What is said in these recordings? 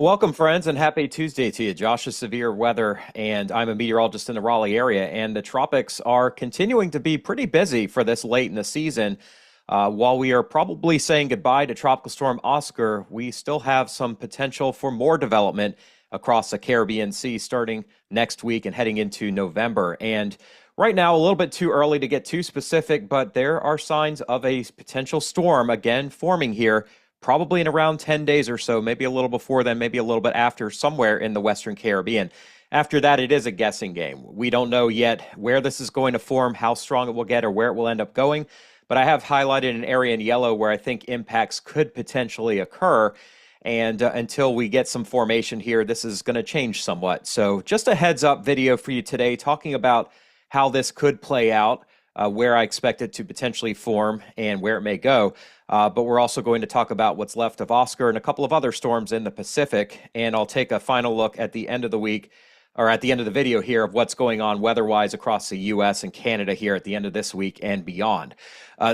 Welcome, friends, and happy Tuesday to you. Josh is Severe Weather, and I'm a meteorologist in the Raleigh area, and the tropics are continuing to be pretty busy for this late in the season. While we are probably saying goodbye to Tropical Storm Oscar, we still have some potential for more development across the Caribbean Sea starting next week and heading into November. And right now, a little bit too early to get too specific, but there are signs of a potential storm again forming here probably in around 10 days or so, maybe a little before then, maybe a little bit after, somewhere in the Western Caribbean. After that, it is a guessing game. We don't know yet where this is going to form, how strong it will get, or where it will end up going. But I have highlighted an area in yellow where I think impacts could potentially occur. And until we get some formation here, this is going to change somewhat. So just a heads up video for you today talking about how this could play out, where I expect it to potentially form and where it may go. But we're also going to talk about what's left of Oscar and a couple of other storms in the Pacific. And I'll take a final look at the end of the week, or at the end of the video here, of what's going on weather-wise across the U.S. and Canada here at the end of this week and beyond.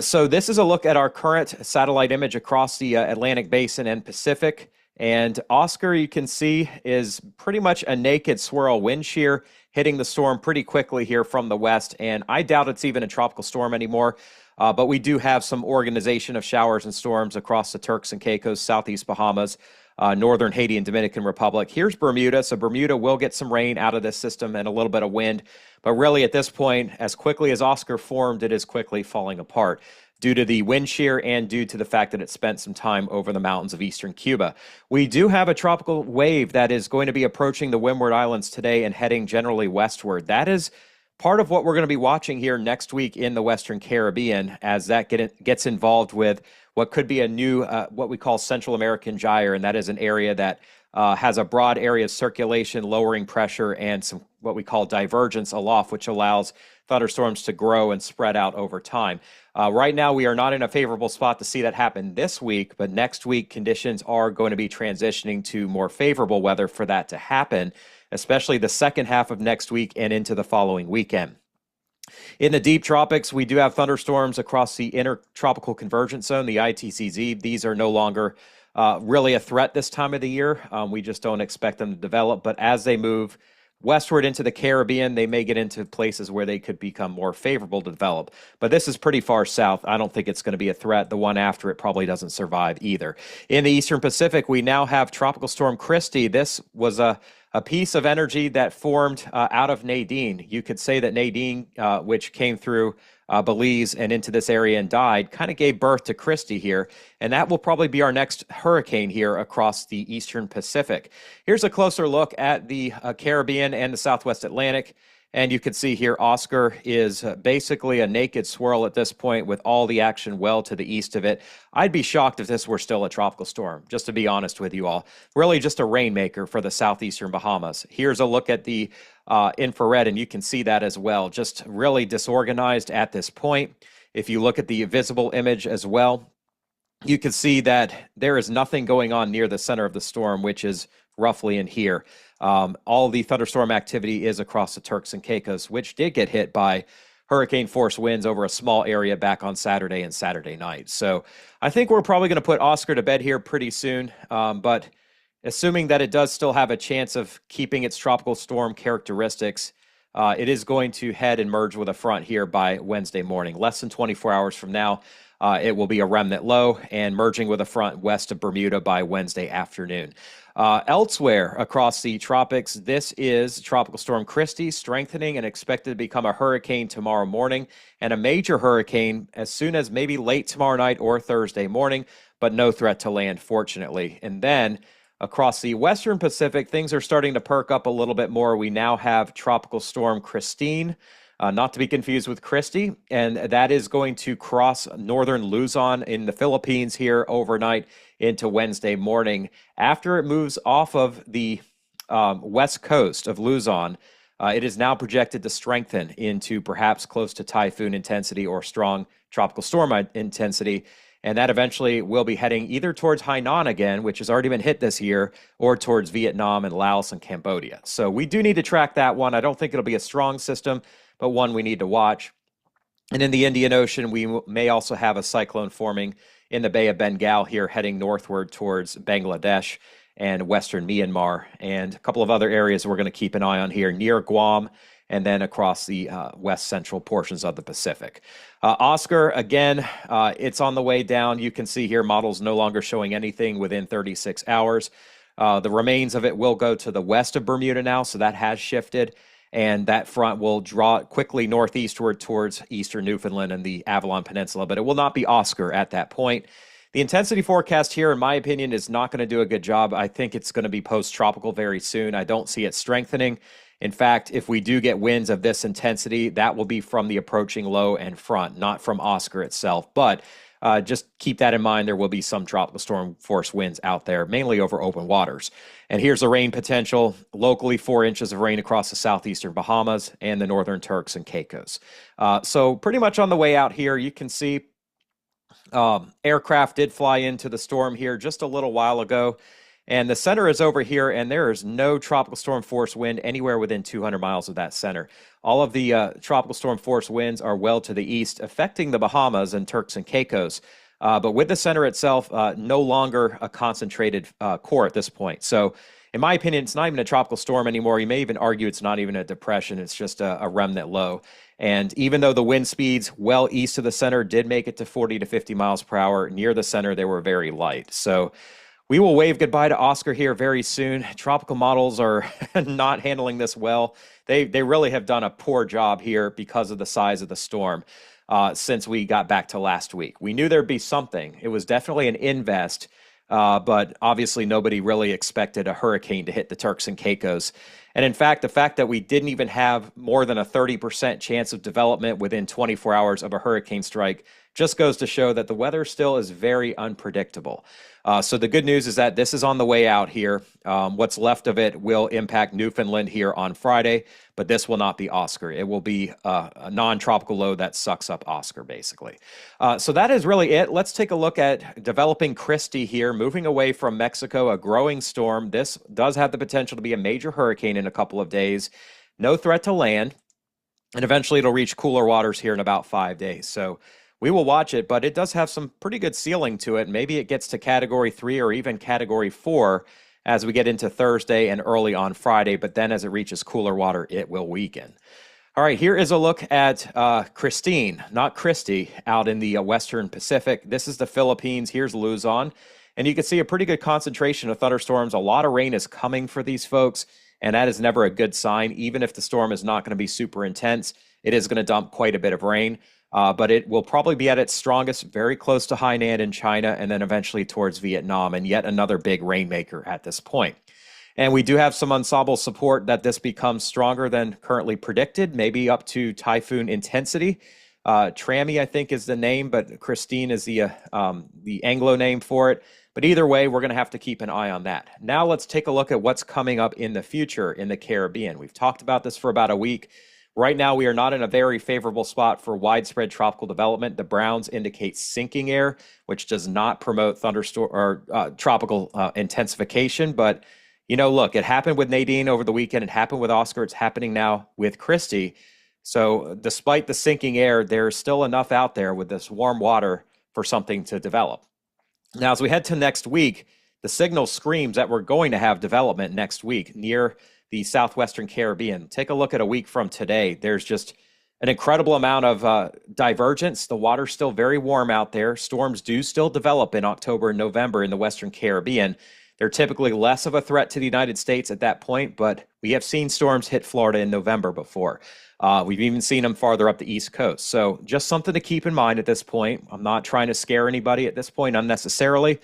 So this is a look at our current satellite image across the Atlantic Basin and Pacific. And Oscar, you can see, is pretty much a naked swirl wind shear hitting the storm pretty quickly here from the west. And I doubt it's even a tropical storm anymore. But we do have some organization of showers and storms across the Turks and Caicos, Southeast Bahamas, northern Haiti and Dominican Republic. Here's Bermuda. So Bermuda will get some rain out of this system and a little bit of wind. But really at this point, as quickly as Oscar formed, it is quickly falling apart due to the wind shear and due to the fact that it spent some time over the mountains of eastern Cuba. We do have a tropical wave that is going to be approaching the Windward Islands today and heading generally westward. That is part of what we're going to be watching here next week in the Western Caribbean, as that gets involved with what could be a new, what we call Central American gyre, and that is an area that has a broad area of circulation, lowering pressure, and some what we call divergence aloft, which allows thunderstorms to grow and spread out over time. Right now, we are not in a favorable spot to see that happen this week, but next week, conditions are going to be transitioning to more favorable weather for that to happen, especially the second half of next week and into the following weekend. In the deep tropics, we do have thunderstorms across the intertropical convergence zone, the ITCZ. These are no longer really a threat this time of the year. We just don't expect them to develop, but as they move westward into the Caribbean, they may get into places where they could become more favorable to develop. But this is pretty far south. I don't think it's going to be a threat. The one after it probably doesn't survive either. In the Eastern Pacific, we now have Tropical Storm Kristy. This was a piece of energy that formed out of Nadine. You could say that Nadine, which came through Belize and into this area and died, kind of gave birth to Kristy here. And that will probably be our next hurricane here across the Eastern Pacific. Here's a closer look at the Caribbean and the Southwest Atlantic. And you can see here, Oscar is basically a naked swirl at this point with all the action well to the east of it. I'd be shocked if this were still a tropical storm, just to be honest with you all. Really just a rainmaker for the southeastern Bahamas. Here's a look at the infrared, and you can see that as well. Just really disorganized at this point. If you look at the visible image as well, you can see that there is nothing going on near the center of the storm, which is roughly in here. All the thunderstorm activity is across the Turks and Caicos, which did get hit by hurricane force winds over a small area back on Saturday and Saturday night. So I think we're probably going to put Oscar to bed here pretty soon. But assuming that it does still have a chance of keeping its tropical storm characteristics, it is going to head and merge with a front here by Wednesday morning. Less than 24 hours from now, it will be a remnant low and merging with a front west of Bermuda by Wednesday afternoon. Elsewhere across the tropics, this is Tropical Storm Kristy, strengthening and expected to become a hurricane tomorrow morning, and a major hurricane as soon as maybe late tomorrow night or Thursday morning, but no threat to land, fortunately. And then across the Western Pacific, things are starting to perk up a little bit more. We now have Tropical Storm Kristine, not to be confused with Kristy, and that is going to cross northern Luzon in the Philippines here overnight into Wednesday morning. After it moves off of the west coast of Luzon, it is now projected to strengthen into perhaps close to typhoon intensity or strong tropical storm intensity. And that eventually will be heading either towards Hainan again, which has already been hit this year, or towards Vietnam and Laos and Cambodia. So we do need to track that one. I don't think it'll be a strong system, but one we need to watch. And in the Indian Ocean, we may also have a cyclone forming in the Bay of Bengal here, heading northward towards Bangladesh. and western Myanmar, and a couple of other areas we're going to keep an eye on here near Guam, and then across the west central portions of the Pacific. Oscar, again, it's on the way down. You can see here models no longer showing anything within 36 hours. The remains of it will go to the west of Bermuda now, so that has shifted, and that front will draw quickly northeastward towards eastern Newfoundland and the Avalon Peninsula, but it will not be Oscar at that point. The intensity forecast here, in my opinion, is not going to do a good job. I think it's going to be post-tropical very soon. I don't see it strengthening. In fact, if we do get winds of this intensity, that will be from the approaching low and front, not from Oscar itself. But just keep that in mind. There will be some tropical storm force winds out there, mainly over open waters. And here's the rain potential. Locally, 4 inches of rain across the southeastern Bahamas and the northern Turks and Caicos. So pretty much on the way out here, you can see aircraft did fly into the storm here just a little while ago. And the center is over here, and there is no tropical storm force wind anywhere within 200 miles of that center. All of the tropical storm force winds are well to the east, affecting the Bahamas and Turks and Caicos. But with the center itself, no longer a concentrated core at this point. So in my opinion, it's not even a tropical storm anymore. You may even argue it's not even a depression. It's just a remnant low. And even though the wind speeds well east of the center did make it to 40 to 50 miles per hour, near the center, they were very light. So we will wave goodbye to Oscar here very soon. Tropical models are not handling this well. They really have done a poor job here because of the size of the storm since we got back to last week. We knew there'd be something. It was definitely an invest, but obviously nobody really expected a hurricane to hit the Turks and Caicos. And in fact, the fact that we didn't even have more than a 30% chance of development within 24 hours of a hurricane strike just goes to show that the weather still is very unpredictable. So the good news is that this is on the way out here. What's left of it will impact Newfoundland here on Friday, but this will not be Oscar. It will be a non-tropical low that sucks up Oscar, basically. So that is really it. Let's take a look at developing Kristy here, moving away from Mexico, a growing storm. This does have the potential to be a major hurricane in a couple of days. No threat to land, and eventually it'll reach cooler waters here in about 5 days. So we will watch it, but it does have some pretty good ceiling to it. Maybe it gets to Category 3 or even Category 4 as we get into Thursday and early on Friday, but then as it reaches cooler water, it will weaken. All right, here is a look at Kristine, not Kristy, out in the Western Pacific. This is the Philippines. Here's Luzon, and you can see a pretty good concentration of thunderstorms. A lot of rain is coming for these folks, and that is never a good sign. Even if the storm is not going to be super intense, it is going to dump quite a bit of rain. But it will probably be at its strongest very close to Hainan in China and then eventually towards Vietnam, and yet another big rainmaker at this point. And we do have some ensemble support that this becomes stronger than currently predicted, maybe up to typhoon intensity. Trami, I think, is the name, but Kristine is the Anglo name for it. But either way, we're going to have to keep an eye on that. Now let's take a look at what's coming up in the future in the Caribbean. We've talked about this for about a week. Right now, we are not in a very favorable spot for widespread tropical development. The browns indicate sinking air, which does not promote thunderstorm or tropical intensification. But, you know, look, it happened with Nadine over the weekend. It happened with Oscar. It's happening now with Kristy. So despite the sinking air, there's still enough out there with this warm water for something to develop. Now, as we head to next week, the signal screams that we're going to have development next week near the southwestern Caribbean. Take a look at a week from today. There's just an incredible amount of divergence. The water's still very warm out there. Storms do still develop in October and November in the western Caribbean. They're typically less of a threat to the United States at that point, but we have seen storms hit Florida in November before. We've even seen them farther up the East Coast. So just something to keep in mind at this point. I'm not trying to scare anybody at this point unnecessarily,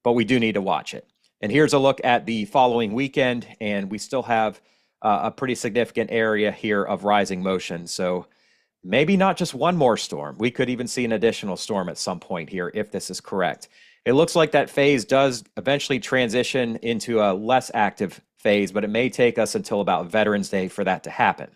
but we do need to watch it. And here's a look at the following weekend, and we still have a pretty significant area here of rising motion. So maybe not just one more storm. We could even see an additional storm at some point here if this is correct. It looks like that phase does eventually transition into a less active phase, but it may take us until about Veterans Day for that to happen.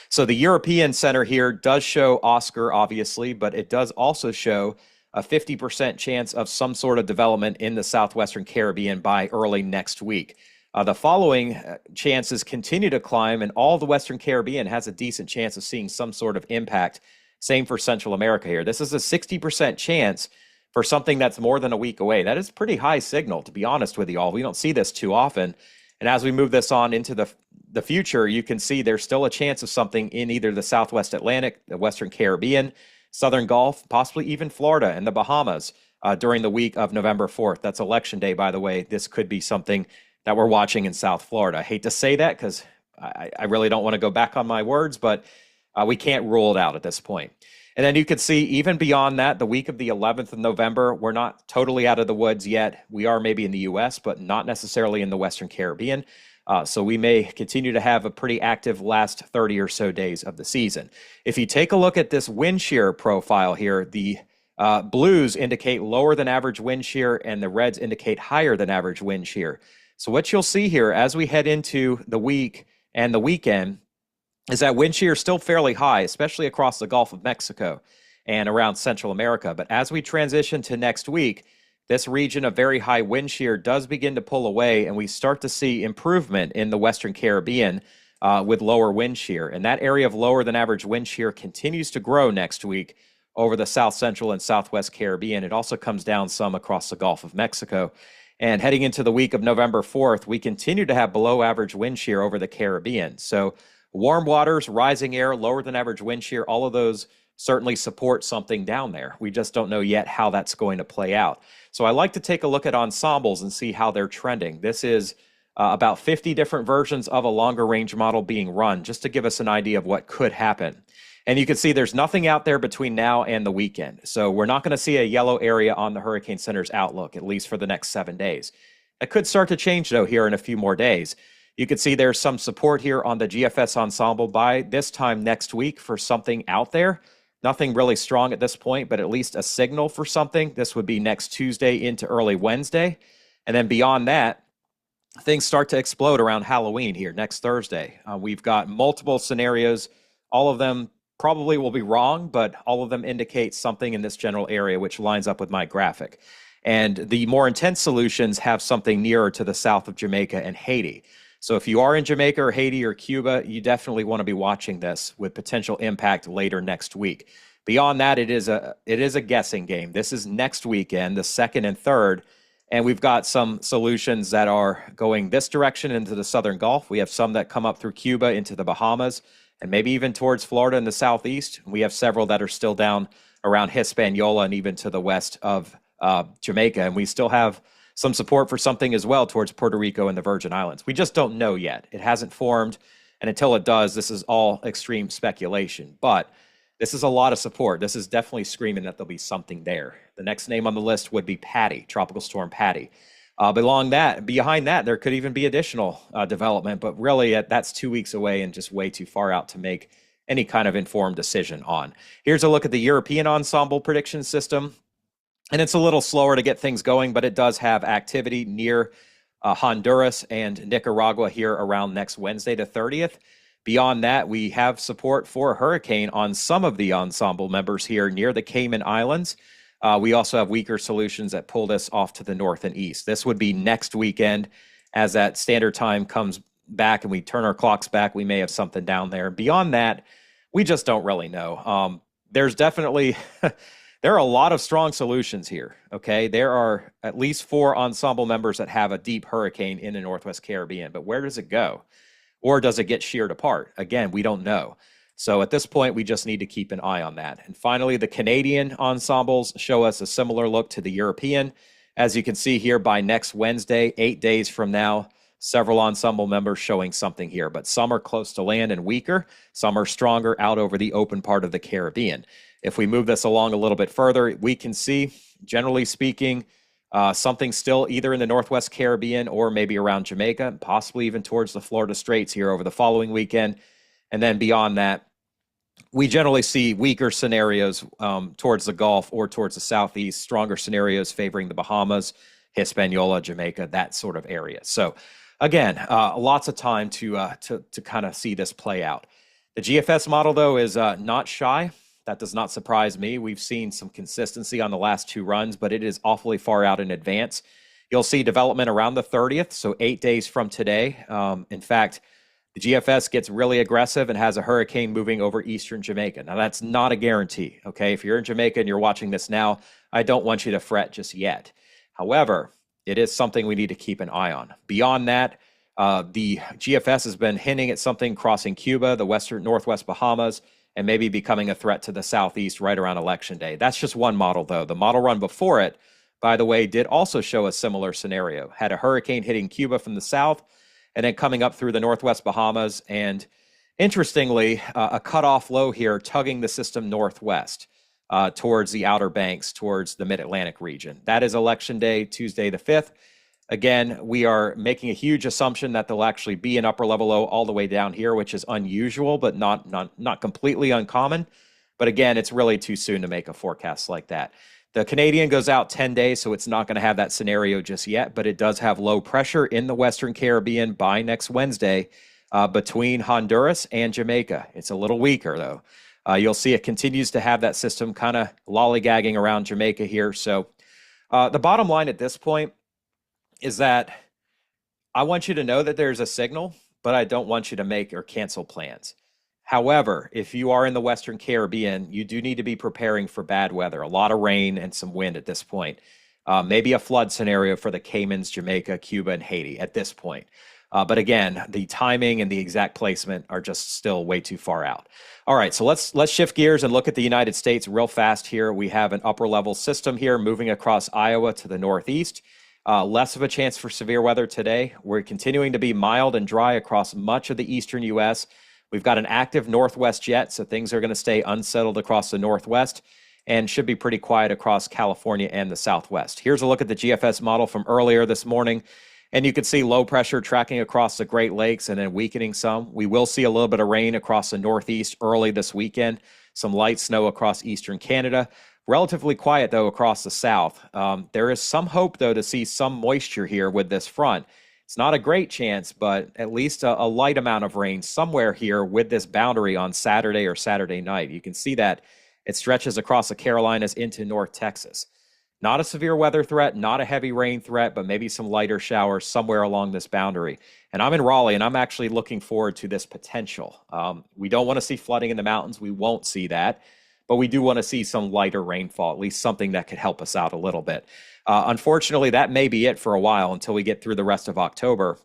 So the European center here does show Oscar, obviously, but it does also show a 50% chance of some sort of development in the southwestern Caribbean by early next week. The following chances continue to climb, and all the Western Caribbean has a decent chance of seeing some sort of impact. Same for Central America here. This is a 60% chance, for something that's more than a week away. That is pretty high signal, to be honest with you all. We don't see this too often. And as we move this on into the future, you can see there's still a chance of something in either the Southwest Atlantic, the Western Caribbean, Southern Gulf, possibly even Florida and the Bahamas during the week of November 4th. That's Election Day, by the way. This could be something that we're watching in South Florida. I hate to say that because I really don't want to go back on my words, but we can't rule it out at this point. And then you could see even beyond that, the week of the 11th of November, we're not totally out of the woods yet. We are maybe in the U.S., but not necessarily in the Western Caribbean. So we may continue to have a pretty active last 30 or so days of the season. If you take a look at this wind shear profile here, the blues indicate lower than average wind shear and the reds indicate higher than average wind shear. So what you'll see here as we head into the week and the weekend is that wind shear is still fairly high, especially across the Gulf of Mexico and around Central America. But as we transition to next week, this region of very high wind shear does begin to pull away, and we start to see improvement in the Western Caribbean with lower wind shear. And that area of lower than average wind shear continues to grow next week over the South Central and Southwest Caribbean. It also comes down some across the Gulf of Mexico. And heading into the week of November 4th, we continue to have below average wind shear over the Caribbean. So warm waters, rising air, lower than average wind shear, all of those certainly support something down there. We just don't know yet how that's going to play out. So I like to take a look at ensembles and see how they're trending. This is about 50 different versions of a longer range model being run just to give us an idea of what could happen. And you can see there's nothing out there between now and the weekend. So we're not going to see a yellow area on the Hurricane Center's outlook, at least for the next 7 days. It could start to change, though, here in a few more days. You can see there's some support here on the GFS ensemble by this time next week for something out there. Nothing really strong at this point, but at least a signal for something. This would be next Tuesday into early Wednesday. And then beyond that, things start to explode around Halloween here next Thursday. We've got multiple scenarios. All of them probably will be wrong, but all of them indicate something in this general area, which lines up with my graphic. And the more intense solutions have something nearer to the south of Jamaica and Haiti. So if you are in Jamaica or Haiti or Cuba, you definitely want to be watching this with potential impact later next week. Beyond that, it is a guessing game. This is next weekend, the 2nd and 3rd, and we've got some solutions that are going this direction into the Southern Gulf. We have some that come up through Cuba into the Bahamas and maybe even towards Florida in the southeast. We have several that are still down around Hispaniola and even to the west of Jamaica, and we still have some support for something as well towards Puerto Rico and the Virgin Islands. We just don't know yet. It hasn't formed, and until it does, this is all extreme speculation. But this is a lot of support. This is definitely screaming that there'll be something there. The next name on the list would be Patty, Tropical Storm Patty. Behind that, there could even be additional development, but really that's 2 weeks away and just way too far out to make any kind of informed decision on. Here's a look at the European ensemble prediction system. And it's a little slower to get things going, but it does have activity near Honduras and Nicaragua here around next Wednesday the 30th. Beyond that, we have support for a hurricane on some of the ensemble members here near the Cayman Islands. We also have weaker solutions that pull this off to the north and east. This would be next weekend as that standard time comes back and we turn our clocks back. We may have something down there. Beyond that, we just don't really know. There's definitely... There are a lot of strong solutions here, okay? There are at least 4 ensemble members that have a deep hurricane in the Northwest Caribbean, but where does it go? Or does it get sheared apart? Again, we don't know. So at this point, we just need to keep an eye on that. And finally, the Canadian ensembles show us a similar look to the European. As you can see here, by next Wednesday, 8 days from now, several ensemble members showing something here, but some are close to land and weaker. Some are stronger out over the open part of the Caribbean. If we move this along a little bit further, we can see, generally speaking, something still either in the Northwest Caribbean or maybe around Jamaica, possibly even towards the Florida Straits here over the following weekend. And then beyond that, we generally see weaker scenarios towards the Gulf or towards the southeast, stronger scenarios favoring the Bahamas, Hispaniola, Jamaica, that sort of area. So again, lots of time to kind of see this play out. The GFS model, though, is not shy. That does not surprise me. We've seen some consistency on the last 2 runs, but it is awfully far out in advance. You'll see development around the 30th, so 8 days from today. In fact, The GFS gets really aggressive and has a hurricane moving over eastern Jamaica. Now, that's not a guarantee, okay? If you're in Jamaica and you're watching this now, I don't want you to fret just yet. However, it is something we need to keep an eye on. Beyond that, the GFS has been hinting at something crossing Cuba, the northwest Bahamas, and maybe becoming a threat to the southeast right around Election Day. That's just one model, though. The model run before it, by the way, did also show a similar scenario. Had a hurricane hitting Cuba from the south, and then coming up through the northwest Bahamas, and interestingly, a cutoff low here tugging the system northwest towards the Outer Banks, towards the Mid-Atlantic region. That is Election Day, Tuesday the 5th. Again, we are making a huge assumption that there'll actually be an upper level low all the way down here, which is unusual, but not completely uncommon. But again, it's really too soon to make a forecast like that. The Canadian goes out 10 days, so it's not going to have that scenario just yet, but it does have low pressure in the Western Caribbean by next Wednesday between Honduras and Jamaica. It's a little weaker, though. You'll see it continues to have that system kind of lollygagging around Jamaica here. So the bottom line at this point is that I want you to know that there's a signal, but I don't want you to make or cancel plans. However, if you are in the Western Caribbean, you do need to be preparing for bad weather, a lot of rain and some wind at this point. Maybe a flood scenario for the Caymans, Jamaica, Cuba, and Haiti at this point. But again, the timing and the exact placement are just still way too far out. All right, so let's shift gears and look at the United States real fast here. We have an upper level system here moving across Iowa to the northeast. Less of a chance for severe weather today. We're continuing to be mild and dry across much of the eastern U.S. We've got an active northwest jet, so things are going to stay unsettled across the northwest and should be pretty quiet across California and the southwest. Here's a look at the GFS model from earlier this morning, and you can see low pressure tracking across the Great Lakes and then weakening some. We will see a little bit of rain across the northeast early this weekend, some light snow across eastern Canada. Relatively quiet, though, across the south. There is some hope, though, to see some moisture here with this front. It's not a great chance, but at least a light amount of rain somewhere here with this boundary on Saturday or Saturday night. You can see that it stretches across the Carolinas into North Texas. Not a severe weather threat, not a heavy rain threat, but maybe some lighter showers somewhere along this boundary. And I'm in Raleigh, and I'm actually looking forward to this potential. We don't want to see flooding in the mountains. We won't see that. But we do want to see some lighter rainfall, at least something that could help us out a little bit. Unfortunately, that may be it for a while until we get through the rest of October.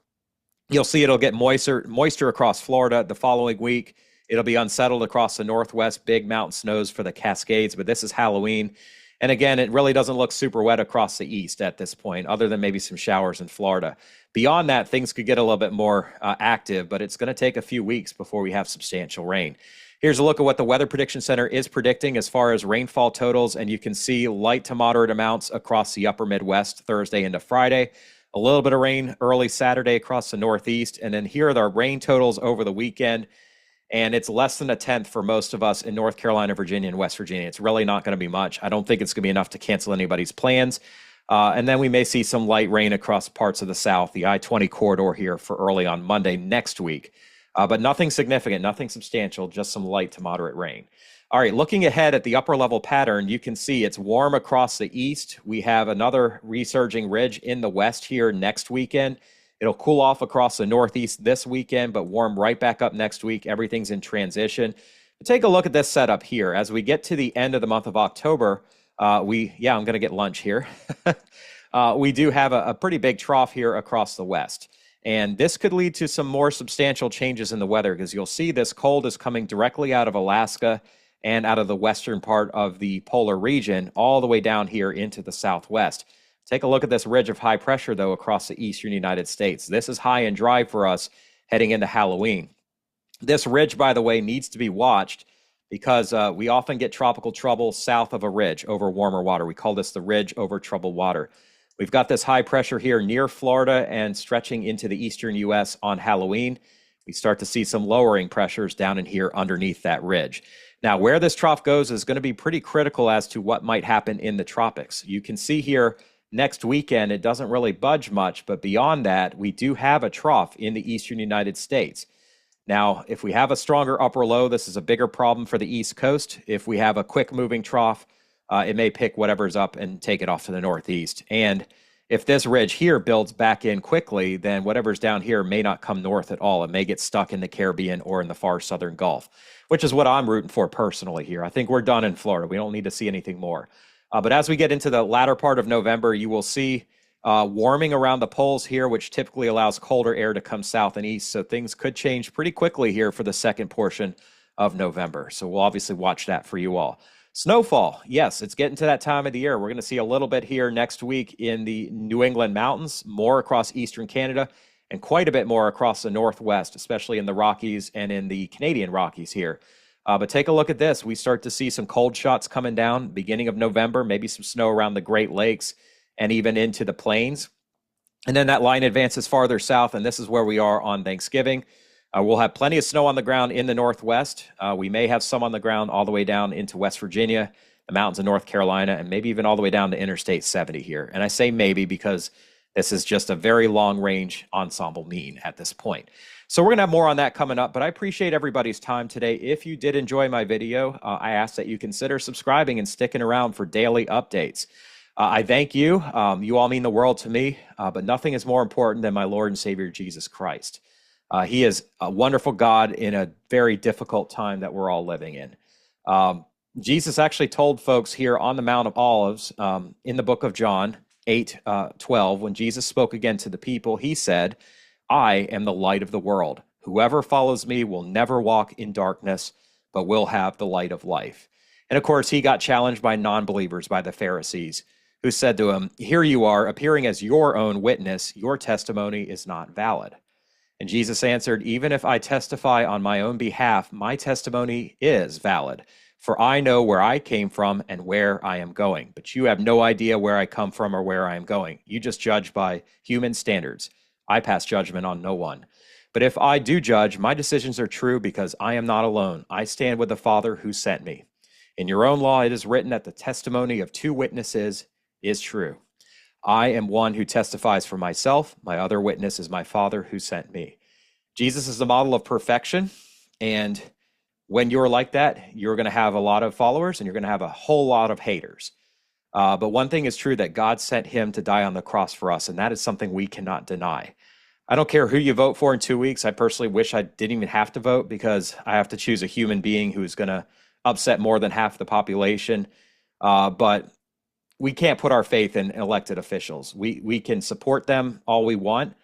You'll see it'll get moisture across Florida the following week. It'll be unsettled across the northwest, big mountain snows for the Cascades, but this is Halloween. And again, it really doesn't look super wet across the east at this point, other than maybe some showers in Florida. Beyond that, things could get a little bit more active, but it's going to take a few weeks before we have substantial rain. Here's a look at what the Weather Prediction Center is predicting as far as rainfall totals, and you can see light to moderate amounts across the upper Midwest Thursday into Friday. A little bit of rain early Saturday across the Northeast, and then here are the rain totals over the weekend, and it's less than a tenth for most of us in North Carolina, Virginia, and West Virginia. It's really not going to be much. I don't think it's going to be enough to cancel anybody's plans. And then we may see some light rain across parts of the South, the I-20 corridor here for early on Monday next week. But nothing significant, nothing substantial, just some light to moderate rain. All right, looking ahead at the upper level pattern, you can see it's warm across the east. We have another resurging ridge in the west here next weekend. It'll cool off across the northeast this weekend, but warm right back up next week. Everything's in transition. But take a look at this setup here. As we get to the end of the month of October, I'm going to get lunch here. We do have a pretty big trough here across the west. And this could lead to some more substantial changes in the weather because you'll see this cold is coming directly out of Alaska and out of the western part of the polar region all the way down here into the southwest. Take a look at this ridge of high pressure, though, across the eastern United States. This is high and dry for us heading into Halloween. This ridge, by the way, needs to be watched because we often get tropical trouble south of a ridge over warmer water. We call this the ridge over troubled water. We've got this high pressure here near Florida and stretching into the eastern U.S. on Halloween. We start to see some lowering pressures down in here underneath that ridge. Now, where this trough goes is going to be pretty critical as to what might happen in the tropics. You can see here next weekend, it doesn't really budge much, but beyond that, we do have a trough in the eastern United States. Now, if we have a stronger upper low, this is a bigger problem for the East Coast. If we have a quick moving trough, it may pick whatever's up and take it off to the northeast. And if this ridge here builds back in quickly, then whatever's down here may not come north at all. It may get stuck in the Caribbean or in the far southern Gulf, which is what I'm rooting for personally here. I think we're done in Florida. We don't need to see anything more. But as we get into the latter part of November, you will see warming around the poles here, which typically allows colder air to come south and east. So things could change pretty quickly here for the second portion of November. So we'll obviously watch that for you all. Snowfall, yes, it's getting to that time of the year. We're going to see a little bit here next week in the New England mountains, more across eastern Canada, and quite a bit more across the Northwest, especially in the Rockies and in the Canadian Rockies here. But take a look at this. We start to see some cold shots coming down beginning of November, maybe some snow around the Great Lakes and even into the plains. And then that line advances farther south, and this is where we are on Thanksgiving. We'll have plenty of snow on the ground in the Northwest. We may have some on the ground all the way down into West Virginia, the mountains of North Carolina, and maybe even all the way down to Interstate 70 here. And I say maybe because this is just a very long-range ensemble mean at this point. So we're going to have more on that coming up, but I appreciate everybody's time today. If you did enjoy my video, I ask that you consider subscribing and sticking around for daily updates. I thank you. You all mean the world to me, but nothing is more important than my Lord and Savior, Jesus Christ. He is a wonderful God in a very difficult time that we're all living in. Jesus actually told folks here on the Mount of Olives in the book of John 8:12, when Jesus spoke again to the people, he said, "I am the light of the world. Whoever follows me will never walk in darkness, but will have the light of life." And of course, he got challenged by non-believers, by the Pharisees, who said to him, "Here you are, appearing as your own witness. Your testimony is not valid." And Jesus answered, "Even if I testify on my own behalf, my testimony is valid, for I know where I came from and where I am going. But you have no idea where I come from or where I am going. You just judge by human standards. I pass judgment on no one. But if I do judge, my decisions are true because I am not alone. I stand with the Father who sent me. In your own law, it is written that the testimony of two witnesses is true. I am one who testifies for myself. My other witness is my Father who sent me." Jesus is the model of perfection. And when you're like that, you're going to have a lot of followers and you're going to have a whole lot of haters. But one thing is true, that God sent him to die on the cross for us. And that is something we cannot deny. I don't care who you vote for in 2 weeks. I personally wish I didn't even have to vote, because I have to choose a human being who is going to upset more than half the population. But we can't put our faith in elected officials. We can support them all we want,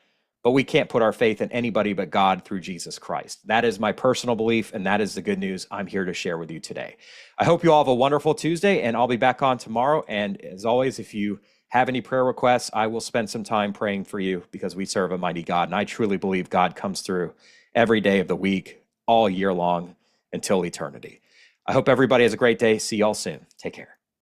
but we can't put our faith in anybody but God through Jesus Christ. That is my personal belief, and that is the good news I'm here to share with you today. I hope you all have a wonderful Tuesday, and I'll be back on tomorrow. And as always, if you have any prayer requests, I will spend some time praying for you, because we serve a mighty God, and I truly believe God comes through every day of the week, all year long, until eternity. I hope everybody has a great day. See y'all soon. Take care.